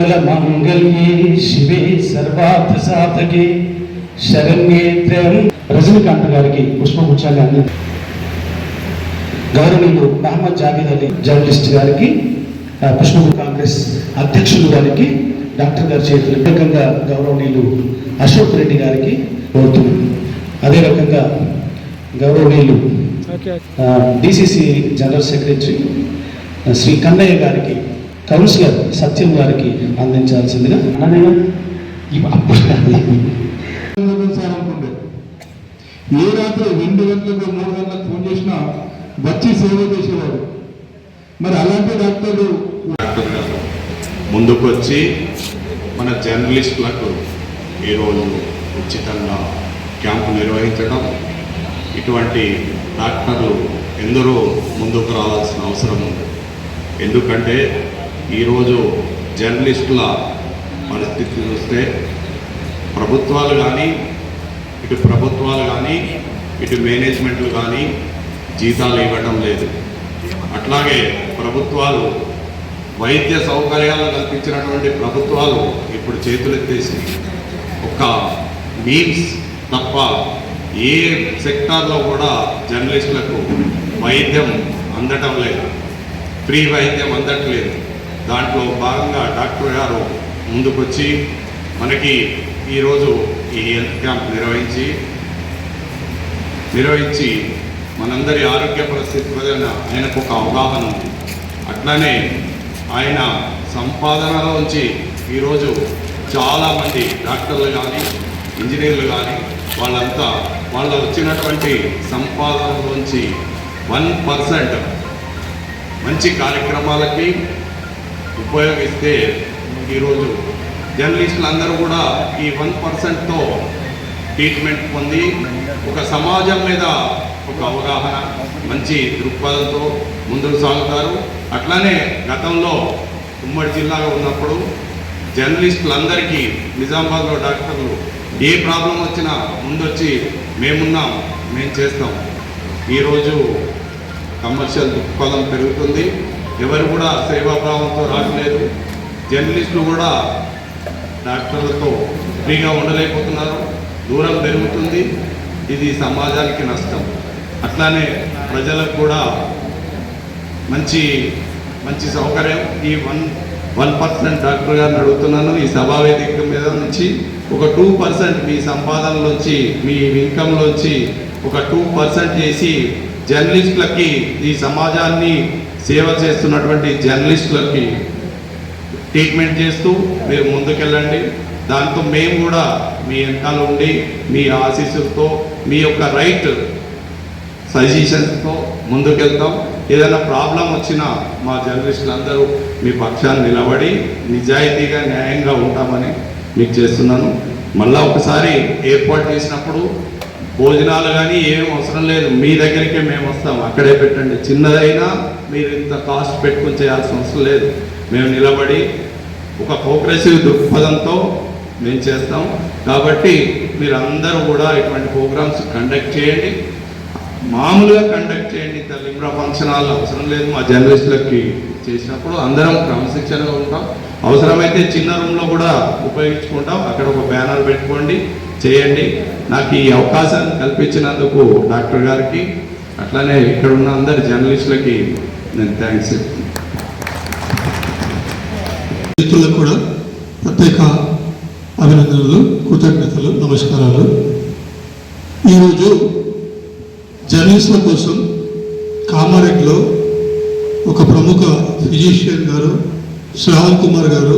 మంగళ్యే శివే సర్వార్థ సాధకే శరణ్యే త్రయం. రజనీకాంత్ గారికి పుష్పగుచ్చాన్ని అంది. గౌరవనీయులు మహమ్మద్ జాబీద్ అలీ జర్నలిస్ట్ గారికి, పుష్ప కాంగ్రెస్ అధ్యక్షులు గారికి డాక్టర్ గారి చేతులు రకంగా గౌరవనీయులు అశోక్ రెడ్డి గారికి కోరుతున్నాం. అదే రకంగా గౌరవనీయులు DCC general secretary Shri Kannaiah గారికి, కౌన్సిలర్ సత్యం గారికి అందించాల్సిందిగా ఏ రాత్రి 2 గంటలకు 3 గంటలకు ఫోన్ చేసినా వచ్చి సేవ చేసేవాడు. మరి అలాంటి డాక్టర్లు ముందుకు వచ్చి మన జర్నలిస్టులకు ఈరోజు ఉచితంగా క్యాంపు నిర్వహించడం, ఇటువంటి డాక్టర్లు ఎందరో ముందుకు రావాల్సిన అవసరం ఉంది. ఎందుకంటే ఈరోజు జర్నలిస్టుల పరిస్థితి చూస్తే ప్రభుత్వాలు కానీ ఇటు మేనేజ్మెంట్లు కానీ జీతాలు ఇవ్వడం లేదు. అట్లాగే ప్రభుత్వాలు వైద్య సౌకర్యాలు కల్పించినటువంటి ప్రభుత్వాలు ఇప్పుడు చేతులెత్తేసి ఒక మీమ్స్ తప్ప ఏ సెక్టార్లో కూడా జర్నలిస్టులకు వైద్యం అందటం లేదు, ఫ్రీ వైద్యం అందట్లేదు. దాంట్లో భాగంగా డాక్టర్ గారు ముందుకొచ్చి మనకి ఈరోజు ఈ హెల్త్ క్యాంప్ నిర్వహించి మనందరి ఆరోగ్య పరిస్థితి పైన ఆయనకు ఒక అవగాహన ఉంది. అట్లానే ఆయన సంపాదనలోంచి ఈరోజు చాలామంది డాక్టర్లు కానీ ఇంజనీర్లు కానీ వాళ్ళంతా వాళ్ళ వచ్చినటువంటి సంపాదనలోంచి 1% మంచి కార్యక్రమాలకి ఉపయోగిస్తే ఈరోజు జర్నలిస్టులు అందరూ కూడా ఈ 1%తో ట్రీట్మెంట్ పొంది ఒక సమాజం మీద ఒక అవగాహన, మంచి దృక్పథంతో ముందుకు సాగుతారు. అట్లానే గతంలో ఉమ్మడి జిల్లాగా ఉన్నప్పుడు జర్నలిస్టులందరికీ నిజామాబాద్లో డాక్టర్లు ఏ ప్రాబ్లం వచ్చినా ముందొచ్చి మేమున్నాం, మేము చేస్తాం. ఈరోజు కమర్షియల్ దృక్పథం పెరుగుతుంది, ఎవరు కూడా సేవాభావంతో రావట్లేదు. జర్నలిస్టులు కూడా డాక్టర్లతో ఫ్రీగా ఉండలేకపోతున్నారు, దూరం పెరుగుతుంది. ఇది సమాజానికి నష్టం. అట్లానే ప్రజలకు కూడా మంచి సౌకర్యం. ఈ 1% డాక్టర్ గారిని అడుగుతున్నాను, ఈ సభావేదిక మీద నుంచి ఒక 2% మీ సంపాదనలోంచి, మీ ఇన్కంలోంచి ఒక 2% చేసి జర్నలిస్టులకి, ఈ సమాజాన్ని సేవ చేస్తున్నటువంటి జర్నలిస్టులకి ట్రీట్మెంట్ చేస్తూ మీరు ముందుకెళ్ళండి. దాంతో మేము కూడా మీ వెనకాల ఉండి మీ ఆశీస్సులతో, మీ యొక్క రైట్ సజెషన్స్తో ముందుకెళ్తాం. ఏదైనా ప్రాబ్లం వచ్చినా మా జర్నలిస్టులు అందరూ మీ పక్షాన్ని నిలబడి నిజాయితీగా న్యాయంగా ఉంటామని మీకు చేస్తున్నాను. మళ్ళీ ఒకసారి ఏర్పాటు చేసినప్పుడు భోజనాలు కానీ ఏం అవసరం లేదు, మీ దగ్గరికే మేము వస్తాం, అక్కడే పెట్టండి. చిన్నదైనా మీరు ఇంత కాస్ట్ పెట్టుకుని చేయాల్సిన అవసరం లేదు. మేము నిలబడి ఒక ప్రోగ్రెసివ్ దృక్పథంతో మేము చేస్తాం. కాబట్టి మీరు అందరూ కూడా ఇటువంటి ప్రోగ్రామ్స్ కండక్ట్ చేయండి, మామూలుగా కండక్ట్ చేయండి. లిమ్రా ఫంక్షన్ హాల్ అవసరం లేదు. మా జర్నలిస్టులకి చేసినప్పుడు అందరం క్రమశిక్షణగా ఉంటాం. అవసరమైతే చిన్న రూమ్లో కూడా ఉపయోగించుకుంటాం. అక్కడ ఒక బ్యానర్ పెట్టుకోండి, చేయండి. నాకు ఈ అవకాశాన్ని కల్పించినందుకు డాక్టర్ గారికి, అట్లానే ఇక్కడ ఉన్న అందరి జర్నలిస్టులకి నేను థ్యాంక్స్ చెప్తున్నాను. మిత్రులకు కూడా ప్రత్యేక అభినందనలు, కృతజ్ఞతలు, నమస్కారాలు. ఈరోజు జర్నలిస్టుల కోసం కామారెడ్డిలో ఒక ప్రముఖ ఫిజిషియన్ గారు శ్రావణ్ కుమార్ గారు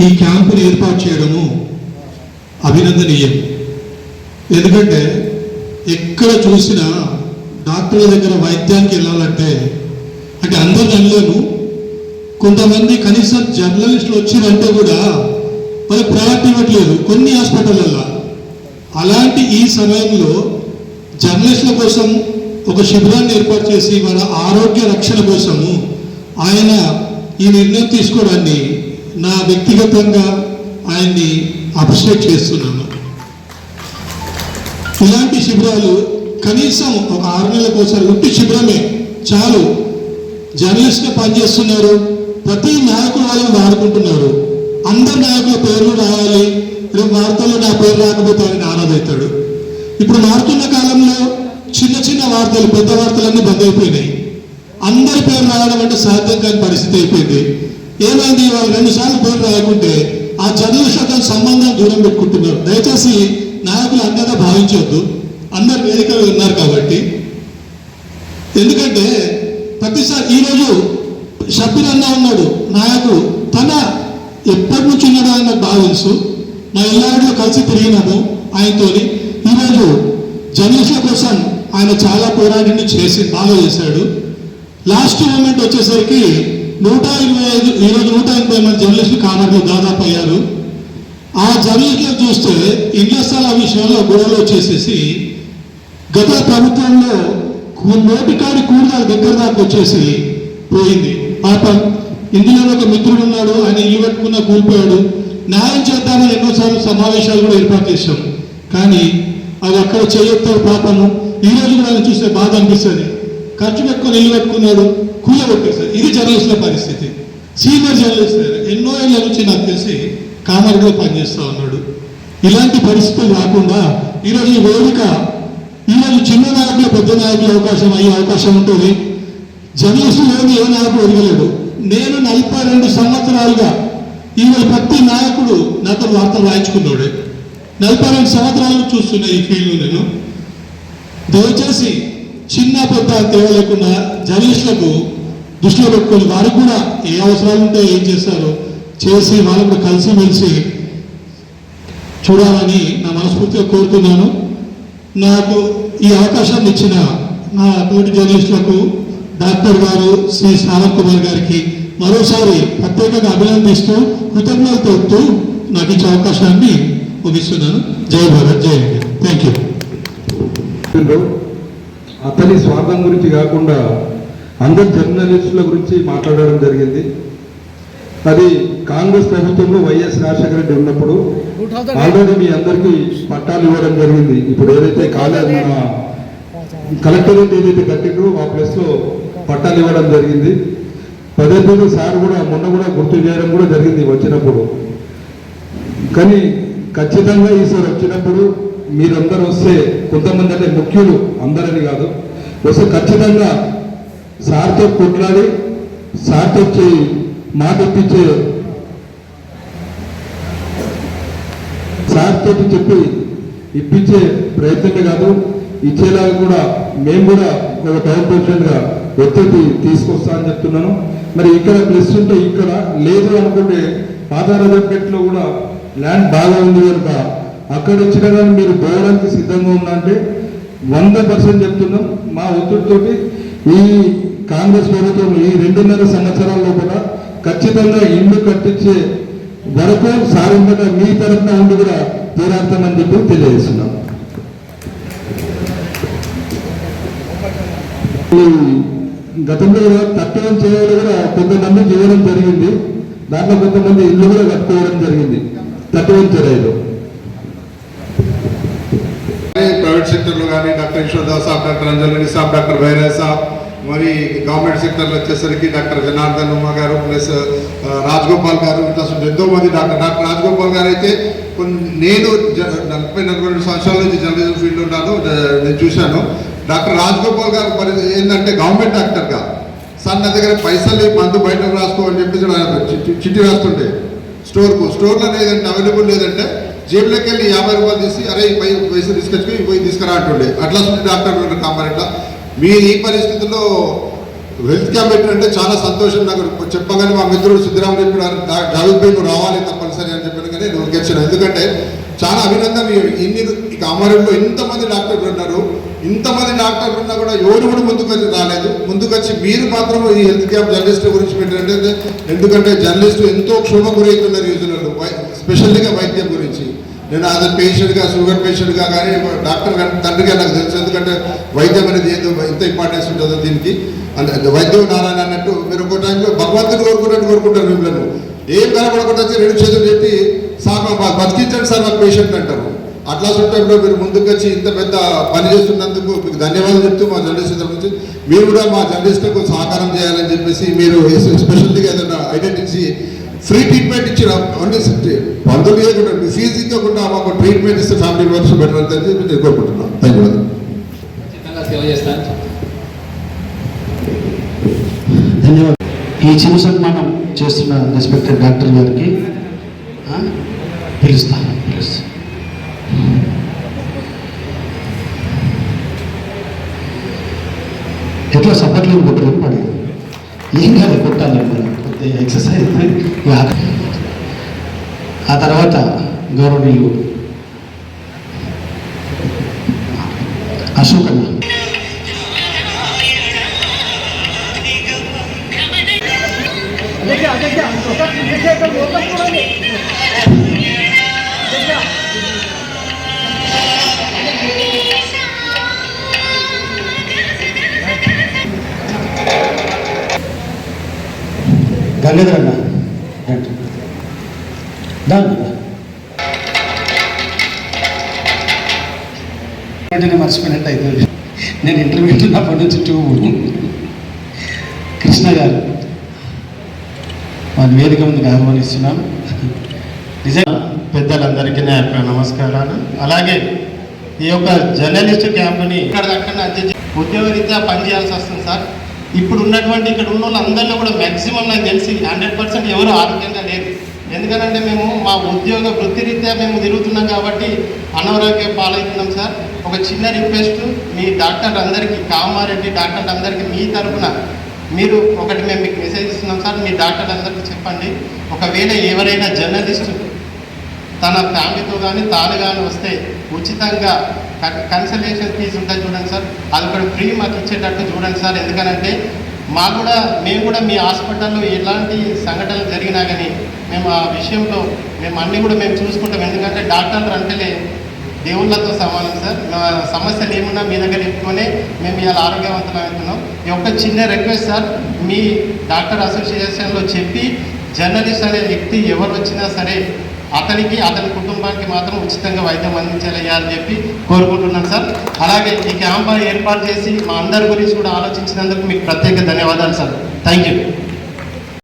ఈ క్యాంపుని ఏర్పాటు చేయడము అభినందనీయం. ఎందుకంటే ఎక్కడ చూసినా డాక్టర్ల దగ్గర వైద్యానికి వెళ్ళాలంటే అంటే అందరు వెళ్ళలేము, కొంతమంది కనీసం జర్నలిస్టులు వచ్చినంటే కూడా మరి ప్రయారిటీ ఇవ్వట్లేదు కొన్ని హాస్పిటళ్ళల్లో. అలాంటి ఈ సమయంలో జర్నలిస్టుల కోసం ఒక శిబిరాన్ని ఏర్పాటు చేసి మన ఆరోగ్య రక్షణ కోసము ఆయన ఈ నిర్ణయం తీసుకోవడాన్ని నా వ్యక్తిగతంగా ఆయన్ని అప్రిషియేట్ చేస్తున్నాను. ఇలాంటి శిబిరాలు కనీసం ఒక 6 నెలలకు ఒకసారి ఉట్టి శిబిరమే చాలు. జర్నలిస్ట్గా పనిచేస్తున్నారు, ప్రతి నాయకుడు వాళ్ళని వాడుకుంటున్నారు. అందరు నాయకుల పేర్లు రాయాలి, రేపు వార్తల్లో నా పేరు రాకపోతే ఆయన నారాజవుతాడు. ఇప్పుడు మారుతున్న కాలంలో చిన్న చిన్న వార్తలు, పెద్ద వార్తలన్నీ బంద్ అయిపోయినాయి. అందరి పేరు రాయడం అంటే సాధ్యం కాని పరిస్థితి అయిపోయింది. ఏమైంది, వాళ్ళు 2 సార్లు పేరు రాయకుంటే ఆ జర్నలిస్టులతో సంబంధం దూరం పెట్టుకుంటున్నారు. దయచేసి నాయకులు అంతగా భావించవద్దు, అందరు వేదికలు ఉన్నారు కాబట్టి. ఎందుకంటే ప్రతిసారి ఈరోజు షబ్బీర్ అన్న ఉన్నాడు నాయకుడు, తన ఎప్పటి నుంచి ఉన్నాడో ఆయన నాకు బాగా తెలుసు. మా ఇల్లాడిలో కలిసి తిరిగినాము ఆయనతో. ఈరోజు జర్నలిస్టుల కోసం ఆయన చాలా పోరాటాన్ని చేసి బాగా చేశాడు. లాస్ట్ మూమెంట్ వచ్చేసరికి 125 ఈరోజు 180 మంది జర్నలిస్టులు కామర్లో దాదాపు అయ్యారు. ఆ జర్నలిస్టులను చూస్తే ఇళ్ల స్థలాల విషయంలో గొడవలు వచ్చేసేసి గత ప్రభుత్వంలో నోటికాడి కూడదాల దగ్గర దాకా వచ్చేసి పోయింది. పాపం ఇందులో ఒక మిత్రుడు ఉన్నాడు, ఆయన ఇల్లు కట్టుకున్న కూలిపోయాడు. న్యాయం చేద్దామని ఎన్నోసార్లు సమావేశాలు కూడా ఏర్పాటు చేశాం, కానీ అవి అక్కడ చేయొత్తారు పాపము. ఈ రోజు కూడా ఆయన చూస్తే బాధ అనిపిస్తుంది. ఖర్చు పెట్టుకొని ఇల్లు కట్టుకున్నాడు, కూలగొట్టేస్తారు. ఇది జర్నలిస్టుల పరిస్థితి. సీనియర్ జర్నలిస్ట్ ఎన్నో ఏళ్ళ నుంచి నాకు తెలిసి కామర్లో పనిచేస్తూ ఉన్నాడు. ఇలాంటి పరిస్థితులు రాకుండా ఈరోజు ఈ వేదిక, ఈరోజు చిన్న నాయకులు పెద్ద నాయకుల అవకాశం అయ్యే అవకాశం ఉంటుంది. జర్నలిస్టులు ఏమి ఏ నాయకుడు ఎదగలేడు. నేను 42 సంవత్సరాలుగా ఈరోజు ప్రతి నాయకుడు నాతో వార్తలు రాయించుకున్నాడు. 42 సంవత్సరాలు చూస్తున్నా ఈ ఫీల్డ్. నేను దయచేసి చిన్న పెద్ద తేడా లేకుండా జర్నలిస్టులకు దృష్టిలో పెట్టుకొని వారికి కూడా ఏ అవసరాలు ఉంటే ఏం చేస్తారో చేసి వాళ్ళకు కలిసిమెలిసి చూడాలని నా మనస్ఫూర్తిగా కోరుతున్నాను. నాకు ఈ అవకాశాన్ని ఇచ్చిన నా తోటి జర్నలిస్టులకు డాక్టర్ గారు శ్రీ శ్రావణ్ కుమార్ గారికి మరోసారి ప్రత్యేకంగా అభినందిస్తూ కృతజ్ఞతలు తెలుపుతూ నాకు ఇచ్చే అవకాశాన్ని ముగిస్తున్నాను. జై భారత్, జై ఇండియా. Thank you. అతని స్వార్థం గురించి కాకుండా అందరు జర్నలిస్టుల గురించి మాట్లాడడం జరిగింది. అది కాంగ్రెస్ ప్రభుత్వంలో వైఎస్ రాజశేఖర రెడ్డి ఉన్నప్పుడు ఆల్రెడీ మీ అందరికీ పట్టాలు ఇవ్వడం జరిగింది. ఇప్పుడు ఏదైతే కాలేజ్ మన కలెక్టరేట్ ఏదైతే కట్టిండ్రో ఆ ప్లేస్లో పట్టాలు ఇవ్వడం జరిగింది. పదే సార్ కూడా మొన్న కూడా గుర్తు చేయడం కూడా జరిగింది వచ్చినప్పుడు. కానీ ఖచ్చితంగా ఈసారి వచ్చినప్పుడు మీరందరూ వస్తే, కొంతమంది అంటే ముఖ్యులు అందరని కాదు, వస్తే ఖచ్చితంగా సార్తో కొట్లాడి సార్తో మాట ఇప్పించే, సార్తో చెప్పి ఇప్పించే ప్రయత్నమే కాదు, ఇచ్చేలాగా కూడా మేము కూడా ఒక టౌన్ ప్రెసిడెంట్గా ఒత్తిడి తీసుకొస్తా అని చెప్తున్నాను. మరి ఇక్కడ ప్లస్ ఉంటే ఇక్కడ లేదు అనుకుంటే పాతారాజంపేటలో కూడా ల్యాండ్ బాగా ఉంది కనుక అక్కడ వచ్చిన కానీ మీరు పోవడానికి సిద్ధంగా ఉన్నా అంటే 100% చెప్తున్నాం. మా ఒత్తిడితోటి ఈ కాంగ్రెస్ ప్రభుత్వం ఈ 2.5 సంవత్సరాల లోపల ఖచ్చితంగా ఇల్లు కట్టించే వరకు సారంగా మీ తరఫున ఉండి కూడా పోరాడతామని చెప్పి తెలియజేస్తున్నాం. గతంలో కూడా తట్టడం చేయడం కూడా కొంతమంది ఇవ్వడం జరిగింది. దాంట్లో కొంతమంది ఇల్లు కూడా కట్టుకోవడం జరిగింది 31 చర్యలో. ప్రైవేట్ సెక్టర్లో కానీ డాక్టర్ ఈశ్వర్దాస్ సాబ్, డాక్టర్ అంజల్ రెడ్డి సాబ్, డాక్టర్ భైరవ్ సాబ్, మరి గవర్నమెంట్ సెక్టర్లో వచ్చేసరికి డాక్టర్ జనార్దన్ ఉమ్మ గారు ప్లస్ రాజగోపాల్ గారు, ఇట్లా ఎంతో మంది డాక్టర్ రాజగోపాల్ గారు అయితే నేను 40-42 సంవత్సరాల నుంచి జర్నలిజం ఫీల్డ్ ఉన్నాను, నేను చూశాను. డాక్టర్ రాజగోపాల్ గారు మరి ఏంటంటే గవర్నమెంట్ డాక్టర్గా సార్ నా దగ్గర పైసలు మందు బయటకు రాసుకో అని చెప్పేసి చిట్టి రాస్తుంటే స్టోర్లో లేదంటే అవైలబుల్ లేదంటే జేబులోకి వెళ్ళి 50 రూపాయలు తీసి అరే పైసలు తీసుకొచ్చుకొని పోయి తీసుకురా అంటుండే. అట్లా డాక్టర్ కామారెడ్డి. మీరు ఈ పరిస్థితుల్లో హెల్త్ క్యాంప్ పెట్టినంటే చాలా సంతోషం. నాకు చెప్పగానే మా మిత్రుడు సిద్ధరామరెడ్డి జావేద్ భాయ్ నువ్వు రావాలి తప్పనిసరి అని చెప్పాను, కానీ నేను వచ్చాను. ఎందుకంటే చాలా అభినందన. ఇన్ని కామారెడ్డిలో ఇంతమంది డాక్టర్లు ఉన్నారు, ఇంతమంది డాక్టర్లు ఉన్నా కూడా ఎవరు కూడా ముందుకొచ్చి రాలేదు. ముందుకొచ్చి మీరు మాత్రం ఈ హెల్త్ క్యాంప్ జర్నలిస్టుల గురించి పెట్టినట్టు, ఎందుకంటే జర్నలిస్టులు ఎంతో క్షోభ గురవుతున్నారు ఈ రోజులలో, స్పెషల్గా వైద్యం గురించి. నేను యాజ్ అ పేషెంట్గా, షుగర్ పేషెంట్గా కానీ డాక్టర్ తండ్రిగా నాకు తెలుసు. ఎందుకంటే వైద్యం అనేది ఏదో ఎంత ఇంపార్టెన్స్ ఉంటుందో దీనికి. వైద్యం నారాయణ అన్నట్టు మీరు ఒక టైంలో భగవంతుని కోరుకుంటారు. మిమ్మల్ని ఏం కనపడకుండా 2 చేతులు చెప్పి సార్ బతికించండి సార్ నాకు పేషెంట్ అంటారు. అట్లాంటి టైంలో మీరు ముందుకు వచ్చి ఇంత పెద్ద పని చేస్తున్నందుకు మీకు ధన్యవాదాలు చెప్తూ మా జర్నలిస్ట్ తరఫు మీరు కూడా మా జర్నలిస్టులకు సహకారం చేయాలని చెప్పేసి మీరు ఎస్పెషల్గా ఏదైనా ఐడెంటిటీ ఫ్రీ ట్రీట్మెంట్ ఇచ్చిన ఓన్లీ మందులు ఇవ్వకుండా ఫీజు ఇవ్వకుండా మాకు ట్రీట్మెంట్ ఇస్తే ఫ్యామిలీ మెంబర్స్ బెటర్ అని చెప్పి నేను కోరుకుంటున్నాను. ధన్యవాదాలు. సేవ చేస్తాను. ధన్యవాదాలు. ఈ చిరు సన్మానం చేస్తున్న రెస్పెక్టెడ్ డాక్టర్ గారికి పిలుస్తా. ఎట్లా సపర్లేదు కొట్టలేదు పడి ఏం కాదు కొట్టాలి మరి కొద్దిగా ఎక్సర్సైజ్. ఆ తర్వాత గౌరవనీయులు అశోక్ అన్న గంగాధర్ అన్న దాన్ని మర్చిపోయినట్టు అవుతుంది. నేను ఇంటర్వ్యూ ఉన్నప్పటి నుంచి కృష్ణ గారు మన వేదిక ముందుకు ఆహ్వానిస్తున్నాం. నిజంగా పెద్దలందరికీ నా యొక్క నమస్కారాలు. అలాగే ఈ యొక్క జర్నలిస్టు క్యాంపుని ఇక్కడ దక్కన ఉద్యోగరీత్యా పనిచేయాల్సి వస్తుంది సార్. ఇప్పుడు ఉన్నటువంటి ఇక్కడ ఉన్న వాళ్ళందరిలో కూడా మ్యాక్సిమం నాకు తెలిసి 100% ఎవరు ఆరోగ్యంగా లేరు. ఎందుకంటే మేము మా ఉద్యోగ వృత్తిరీత్యా మేము తిరుగుతున్నాం కాబట్టి అనారోగ్య పాలవుతున్నాం సార్. ఒక చిన్న రిక్వెస్ట్, మీ డాక్టర్ అందరికీ, కామారెడ్డి డాక్టర్ అందరికీ మీ తరఫున మీరు ఒకటి మేము మీకు మెసేజ్ ఇస్తున్నాం సార్. మీ డాక్టర్ అందరికీ చెప్పండి, ఒకవేళ ఎవరైనా జర్నలిస్టు తన ఫ్యామిలీతో కానీ తాను కానీ వస్తే ఉచితంగా కన్సల్టేషన్ ఫీజు ఉంటుంది చూడండి సార్, అది కూడా ఫ్రీ మాకు ఇచ్చేటట్టు చూడండి సార్. ఎందుకనంటే మేము కూడా మీ హాస్పిటల్లో ఎలాంటి సంఘటనలు జరిగినా కానీ మేము ఆ విషయంలో మేము అన్నీ కూడా మేము చూసుకుంటాం. ఎందుకంటే డాక్టర్లు అంటేనే దేవుళ్ళతో సమానం సార్. సమస్యలు ఏమున్నా మీ దగ్గర చెప్పుకొనే మేము ఇలా ఆరోగ్యవంతులు అవుతున్నాం. ఈ ఒక్క చిన్న రిక్వెస్ట్ సార్, మీ డాక్టర్ అసోసియేషన్లో చెప్పి జర్నలిస్ట్ అనే వ్యక్తి ఎవరు వచ్చినా సరే అతనికి అతని కుటుంబానికి మాత్రం ఉచితంగా వైద్యం అందించాలయ్యా అని చెప్పి కోరుకుంటున్నాను సార్. అలాగే ఈ క్యాంప్ ఏర్పాటు చేసి మా అందరి గురించి కూడా ఆలోచించినందుకు మీకు ప్రత్యేక ధన్యవాదాలు సార్. Thank you.